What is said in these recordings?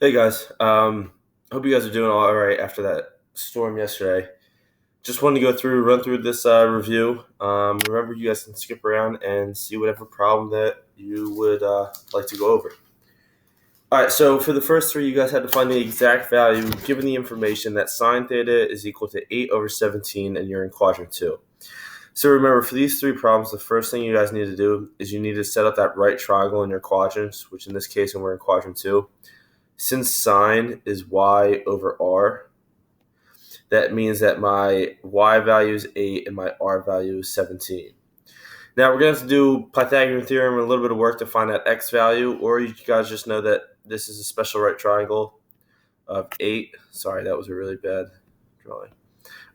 Hey guys, hope you guys are doing all right after that storm yesterday. Just wanted to run through this review. Remember, you guys can skip around and see whatever problem that you would like to go over. All right, so for the first three, you guys had to find the exact value given the information that sine theta is equal to 8 over 17, and you're in quadrant 2. So remember, for these three problems, the first thing you guys need to do is you need to set up that right triangle in your quadrants, which in this case, when we're in quadrant 2, since sine is y over r, that means that my y value is 8 and my r value is 17. Now we're going to have to do Pythagorean theorem and a little bit of work to find that x value, or you guys just know that this is a special right triangle of 8. Sorry, that was a really bad drawing.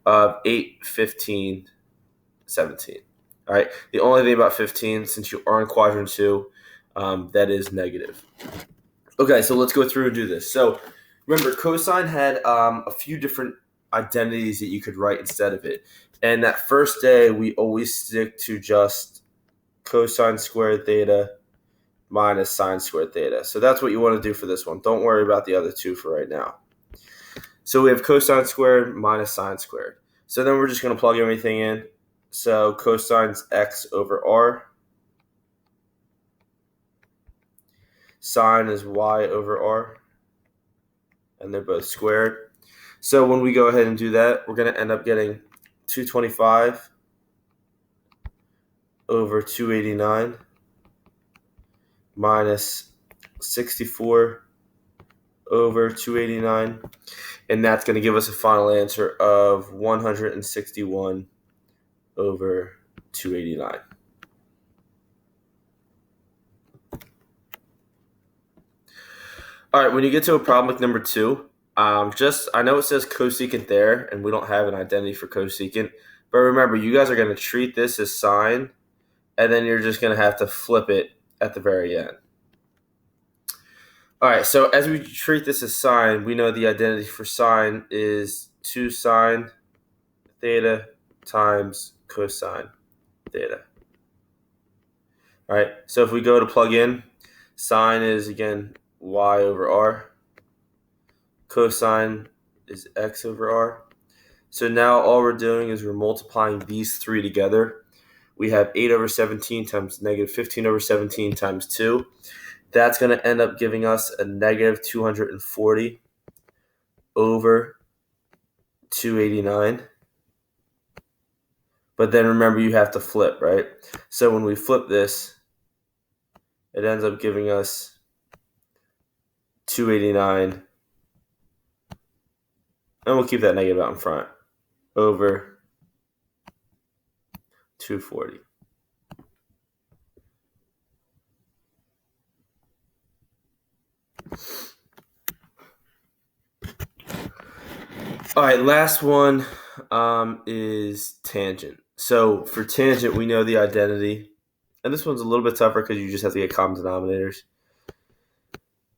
Of 8, 15, 17. All right. The only thing about 15, since you are in quadrant 2, that is negative. Okay, so let's go through and do this. So remember, cosine had a few different identities that you could write instead of it. And that first day, we always stick to just cosine squared theta minus sine squared theta. So that's what you want to do for this one. Don't worry about the other two for right now. So we have cosine squared minus sine squared. So then we're just going to plug everything in. So cosine's x over r. Sine is y over r. And they're both squared. So when we go ahead and do that, we're going to end up getting 225 over 289 minus 64 over 289. And that's going to give us a final answer of 161 over 289. All right, when you get to a problem like number 2, I know it says cosecant there, and we don't have an identity for cosecant. But remember, you guys are going to treat this as sine, and then you're just going to have to flip it at the very end. All right, so as we treat this as sine, we know the identity for sine is 2 sine theta times cosine theta. All right, so if we go to plug in, sine is, again, y over r. Cosine is x over r. So now all we're doing is we're multiplying these three together. We have 8 over 17 times negative 15 over 17 times 2. That's going to end up giving us a negative 240 over 289. But then remember, you have to flip, right? So when we flip this, it ends up giving us 289. And we'll keep that negative out in front. Over 240. All right, last one is tangent. So for tangent, we know the identity. And this one's a little bit tougher because you just have to get common denominators.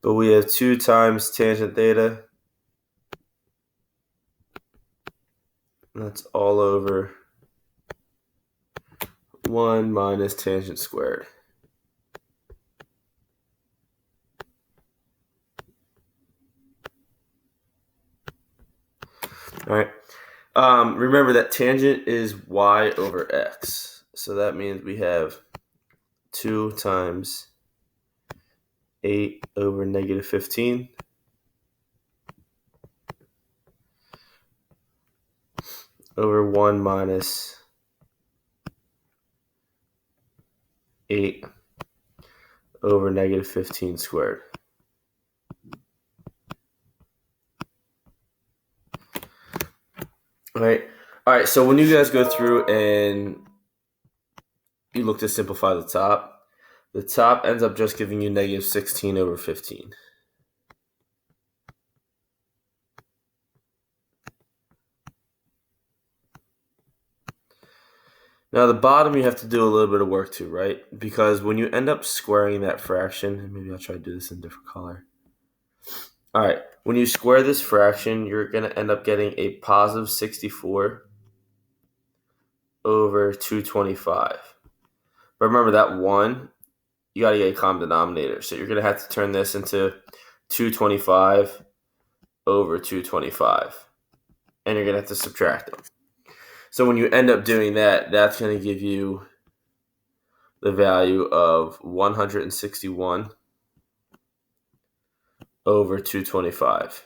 But we have 2 times tangent theta. That's all over 1 minus tangent squared. All right. Remember that tangent is y over x. So that means we have 2 times 8 over negative 15. Over 1 minus 8 over negative 15 squared. All right. So when you guys go through and you look to simplify the top ends up just giving you negative 16 over 15. Now the bottom you have to do a little bit of work to, right? Because when you end up squaring that fraction, and maybe I'll try to do this in a different color. All right, when you square this fraction, you're going to end up getting a positive 64 over 225. But remember that 1, you got to get a common denominator. So you're going to have to turn this into 225 over 225. And you're going to have to subtract them. So when you end up doing that, that's going to give you the value of 161 over 225.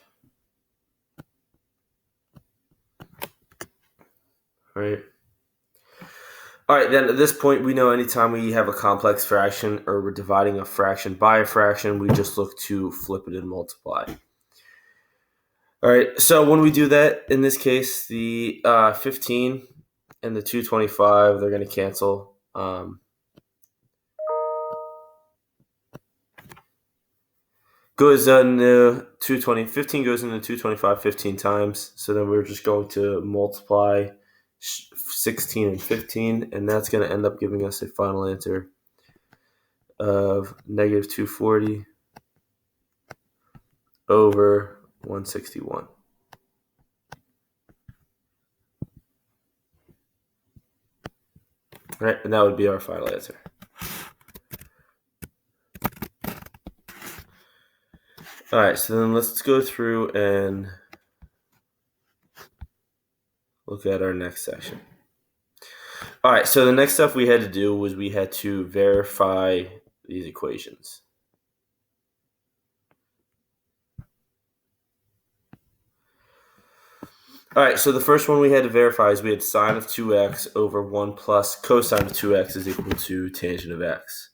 Right. All right, then at this point, we know anytime we have a complex fraction or we're dividing a fraction by a fraction, we just look to flip it and multiply. All right, so when we do that, in this case, the 15 and the 225, they're going to cancel. Goes into 220. 15 goes into 225 15 times. So then we're just going to multiply 16 and 15, and that's going to end up giving us a final answer of negative 240 over 161. All right, and that would be our final answer. All right, so then let's go through and look at our next section. All right, so the next stuff we had to do was we had to verify these equations. All right, so the first one we had to verify is we had sine of 2x over 1 plus cosine of 2x is equal to tangent of x.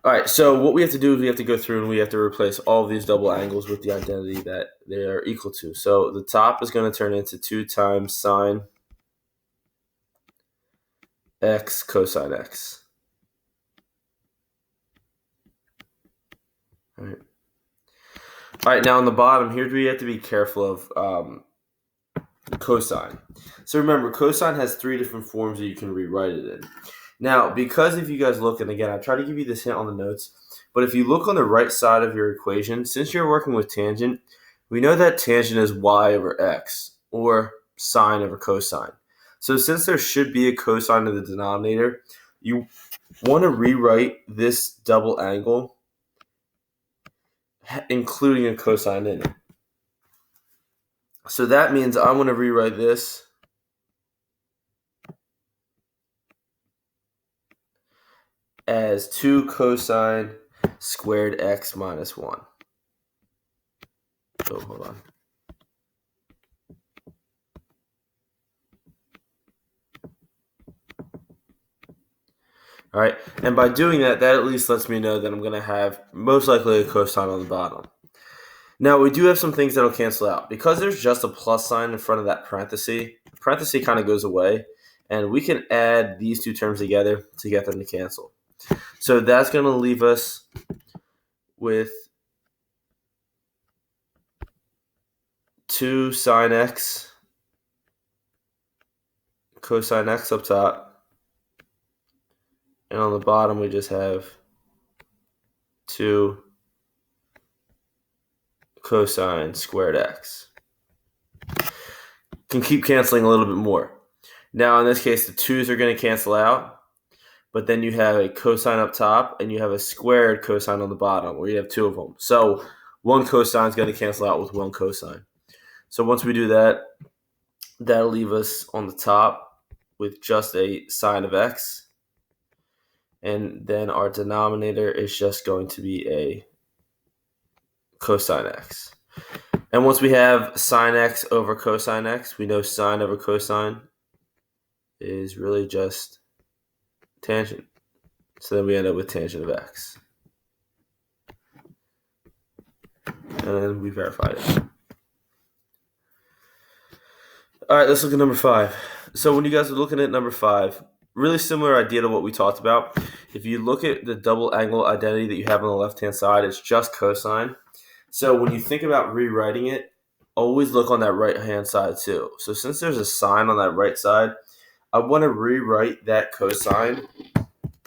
All right, so what we have to do is we have to go through and we have to replace all of these double angles with the identity that they are equal to. So the top is going to turn into 2 times sine x cosine x. All right, now on the bottom here, we have to be careful of cosine. So remember, cosine has 3 different forms that you can rewrite it in. Now, because if you guys look, and again, I try to give you this hint on the notes, but if you look on the right side of your equation, since you're working with tangent, we know that tangent is y over x, or sine over cosine. So since there should be a cosine in the denominator, you want to rewrite this double angle, including a cosine in it. So that means I want to rewrite this as 2 cosine squared x minus 1. Oh, hold on. All right, and by doing that, that at least lets me know that I'm going to have most likely a cosine on the bottom. Now, we do have some things that will cancel out. Because there's just a plus sign in front of that parenthesis, the parenthesis kind of goes away, and we can add these two terms together to get them to cancel. So that's going to leave us with 2 sine x cosine x up top. And on the bottom, we just have 2 cosine squared x. Can keep canceling a little bit more. Now, in this case, the 2's are going to cancel out. But then you have a cosine up top, and you have a squared cosine on the bottom, where you have 2 of them. So one cosine is going to cancel out with one cosine. So once we do that, that'll leave us on the top with just a sine of x. And then our denominator is just going to be a cosine x. And once we have sine x over cosine x, we know sine over cosine is really just tangent. So then we end up with tangent of x. And then we verified it. All right, let's look at number 5. So when you guys are looking at number 5, really similar idea to what we talked about. If you look at the double angle identity that you have on the left-hand side, it's just cosine. So when you think about rewriting it, always look on that right-hand side too. So since there's a sine on that right side, I want to rewrite that cosine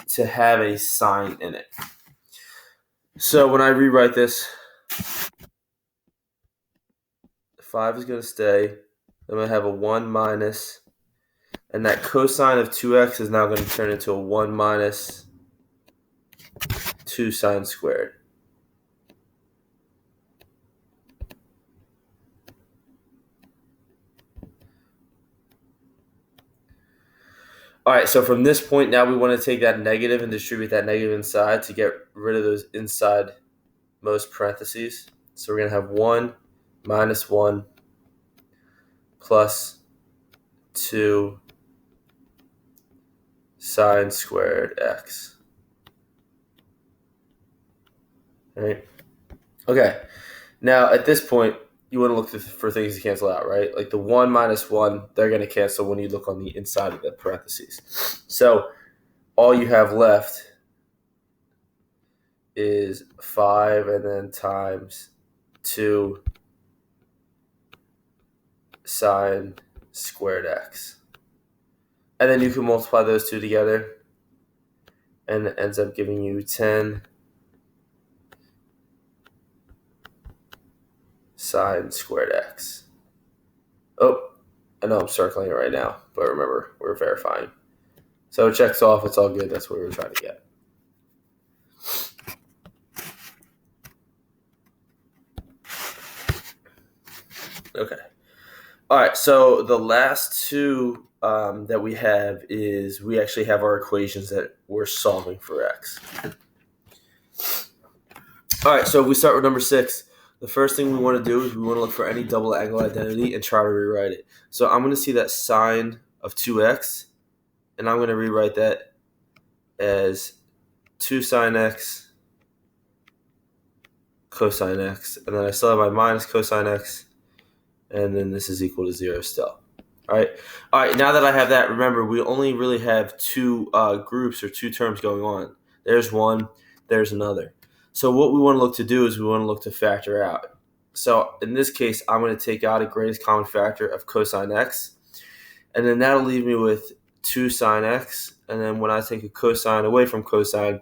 to have a sine in it. So when I rewrite this, 5 is going to stay. I'm going to have a 1 minus, and that cosine of 2x is now going to turn into a 1 minus 2 sine squared. All right, so from this point, now we want to take that negative and distribute that negative inside to get rid of those inside most parentheses. So we're going to have 1 minus 1 plus 2 sine squared x. All right? Okay. Now, at this point, you want to look for things to cancel out, right? Like the 1 minus 1, they're going to cancel when you look on the inside of the parentheses. So all you have left is 5 and then times 2 sine squared x. And then you can multiply those two together, and it ends up giving you 10 sine squared x. Oh, I know I'm circling it right now, but remember, we're verifying. So it checks off, it's all good, that's what we were trying to get. Okay. All right, so the last two that we have is we actually have our equations that we're solving for x. All right, so if we start with number 6, the first thing we want to do is we want to look for any double angle identity and try to rewrite it. So I'm going to see that sine of 2x, and I'm going to rewrite that as 2 sine x cosine x, and then I still have my minus cosine x, and then this is equal to 0 still. All right. Now that I have that, remember, we only really have two groups or two terms going on. There's one, there's another. So what we want to look to do is we want to look to factor out. So in this case, I'm going to take out a greatest common factor of cosine x, and then that'll leave me with 2 sine x, and then when I take a cosine away from cosine,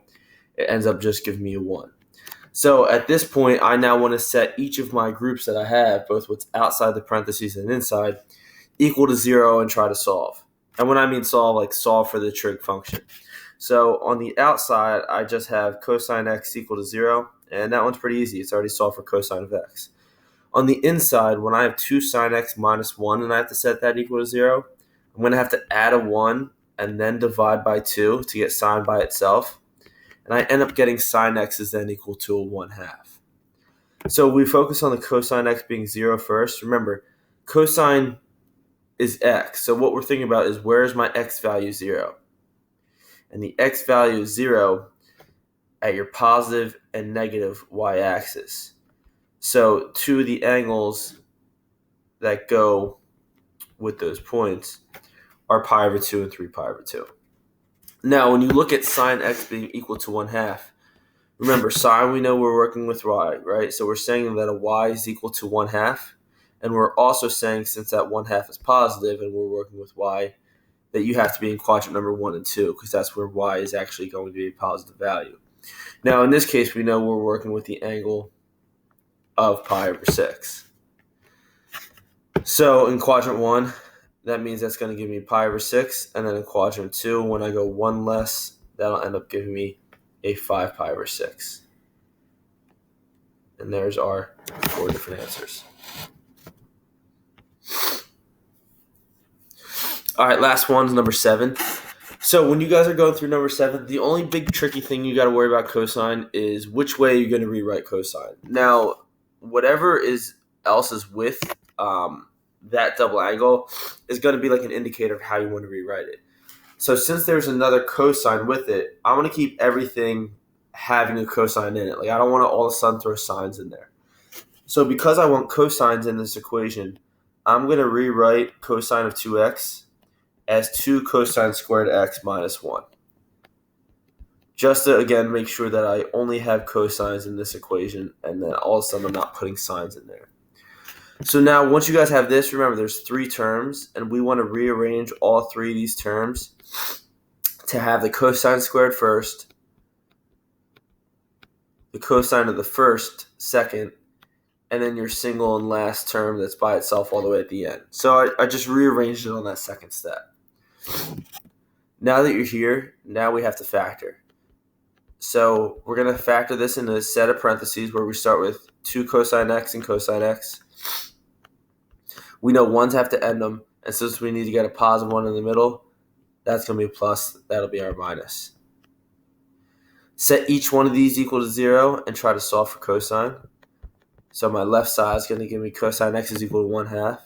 it ends up just giving me a 1. So at this point, I now want to set each of my groups that I have, both what's outside the parentheses and inside, equal to 0 and try to solve. And when I mean solve, like solve for the trig function. So on the outside, I just have cosine x equal to 0, and that one's pretty easy. It's already solved for cosine of x. On the inside, when I have 2 sine x minus 1 and I have to set that equal to 0, I'm going to have to add a 1 and then divide by 2 to get sine by itself. And I end up getting sine x is then equal to a 1/2. So we focus on the cosine x being 0 first. Remember, cosine is x. So what we're thinking about is where is my x value 0? And the x value is 0 at your positive and negative y-axis. So two of the angles that go with those points are pi over 2 and 3 pi over 2. Now, when you look at sine x being equal to 1/2, remember, sine, we know we're working with y, right? So we're saying that a y is equal to 1/2. And we're also saying, since that 1/2 is positive and we're working with y, that you have to be in quadrant number 1 and 2, because that's where y is actually going to be a positive value. Now, in this case, we know we're working with the angle of pi over 6. So in quadrant 1, that means that's going to give me pi over 6. And then in quadrant 2, when I go 1 less, that'll end up giving me a 5 pi over 6. And there's our 4 different answers. All right, last one's number 7. So when you guys are going through number 7, the only big tricky thing you got to worry about cosine is which way you're going to rewrite cosine. Now, whatever else is with that double angle is going to be like an indicator of how you want to rewrite it. So since there's another cosine with it, I want to keep everything having a cosine in it. Like I don't want to all of a sudden throw sines in there. So because I want cosines in this equation, I'm going to rewrite cosine of 2x as 2 cosine squared x minus 1. Just to, again, make sure that I only have cosines in this equation, and then all of a sudden I'm not putting sines in there. So now, once you guys have this, remember there's 3 terms, and we want to rearrange all 3 of these terms to have the cosine squared first, the cosine of the first second, and then your single and last term that's by itself all the way at the end. So I just rearranged it on that second step. Now that you're here, now we have to factor. So we're going to factor this into a set of parentheses where we start with 2 cosine x and cosine x. We know ones have to end them, and since we need to get a positive one in the middle, That's going to be a plus. That'll be our minus. Set each one of these equal to 0 and try to solve for cosine. So my left side is going to give me cosine x is equal to 1/2.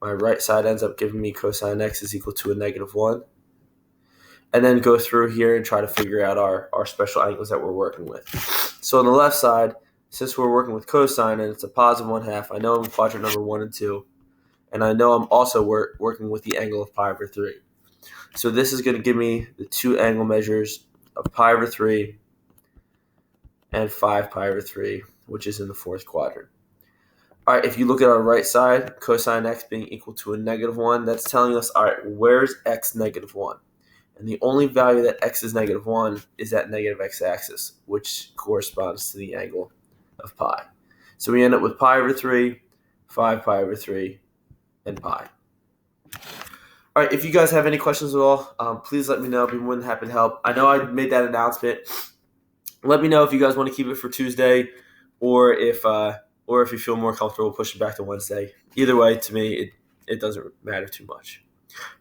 My right side ends up giving me cosine x is equal to a -1. And then go through here and try to figure out our special angles that we're working with. So on the left side, since we're working with cosine and it's a positive 1/2, I know I'm in quadrant number 1 and 2. And I know I'm also working with the angle of pi over 3. So this is going to give me the two angle measures of pi over 3 and 5 pi over 3, which is in the fourth quadrant. All right, if you look at our right side, cosine x being equal to a -1, that's telling us, all right, where's x -1? And the only value that x is -1 is that negative x-axis, which corresponds to the angle of pi. So we end up with pi over 3, 5 pi over 3, and pi. All right, if you guys have any questions at all, please let me know. I'll be more than happy to help. I know I made that announcement. Let me know if you guys want to keep it for Tuesday, or if you feel more comfortable pushing back to Wednesday. Either way, to me, it doesn't matter too much.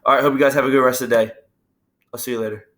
All right, hope you guys have a good rest of the day. I'll see you later.